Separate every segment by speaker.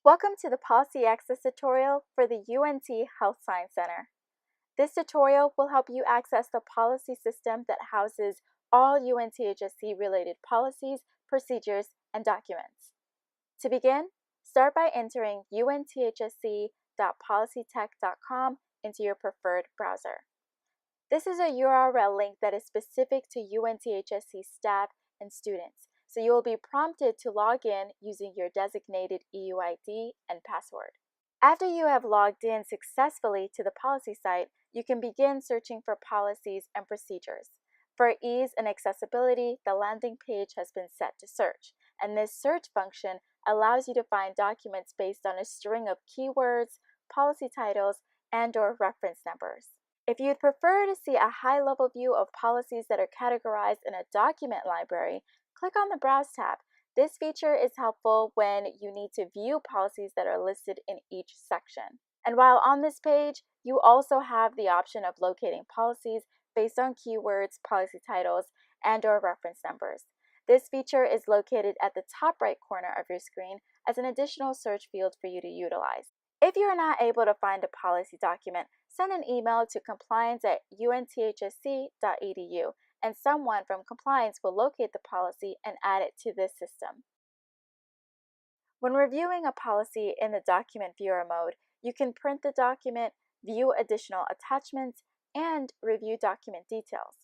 Speaker 1: Welcome to the Policy Access tutorial for the UNT Health Science Center. This tutorial will help you access the policy system that houses all UNTHSC related policies, procedures, and documents. To begin, start by entering unthsc.policytech.com into your preferred browser. This is a URL link that is specific to UNTHSC staff and students, so you will be prompted to log in using your designated EUID and password. After you have logged in successfully to the policy site, you can begin searching for policies and procedures. For ease and accessibility, the landing page has been set to search, and this search function allows you to find documents based on a string of keywords, policy titles, and/or reference numbers. If you'd prefer to see a high-level view of policies that are categorized in a document library, click on the Browse tab. This feature is helpful when you need to view policies that are listed in each section. And while on this page, you also have the option of locating policies based on keywords, policy titles, and/or reference numbers. This feature is located at the top right corner of your screen as an additional search field for you to utilize. If you are not able to find a policy document, send an email to compliance@unthsc.edu, and someone from compliance will locate the policy and add it to this system. When reviewing a policy in the document viewer mode, you can print the document, view additional attachments, and review document details.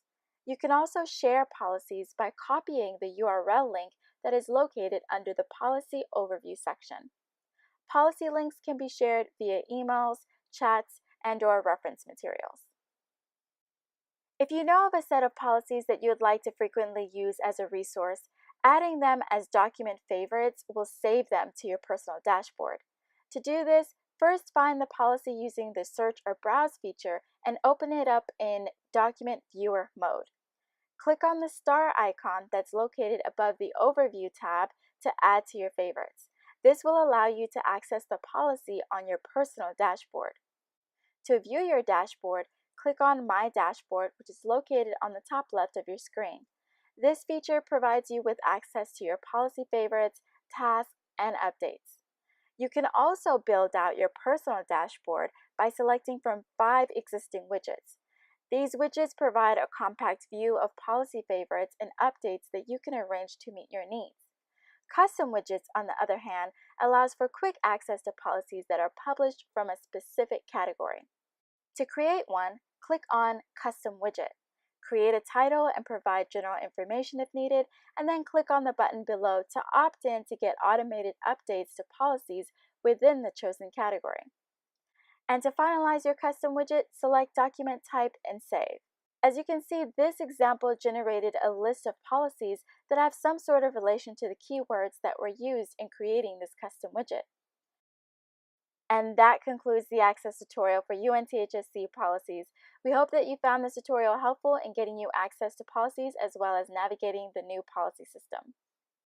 Speaker 1: You can also share policies by copying the URL link that is located under the Policy Overview section. Policy links can be shared via emails, chats, and/or reference materials. If you know of a set of policies that you would like to frequently use as a resource, adding them as document favorites will save them to your personal dashboard. To do this, first find the policy using the Search or Browse feature and open it up in Document Viewer mode. Click on the star icon that's located above the Overview tab to add to your favorites. This will allow you to access the policy on your personal dashboard. To view your dashboard, click on My Dashboard, which is located on the top left of your screen. This feature provides you with access to your policy favorites, tasks, and updates. You can also build out your personal dashboard by selecting from 5 existing widgets. These widgets provide a compact view of policy favorites and updates that you can arrange to meet your needs. Custom widgets, on the other hand, allows for quick access to policies that are published from a specific category. To create one, click on Custom Widget. Create a title and provide general information if needed, and then click on the button below to opt in to get automated updates to policies within the chosen category. And to finalize your custom widget, select Document Type and Save. As you can see, this example generated a list of policies that have some sort of relation to the keywords that were used in creating this custom widget. And that concludes the Access tutorial for UNTHSC policies. We hope that you found this tutorial helpful in getting you access to policies as well as navigating the new policy system.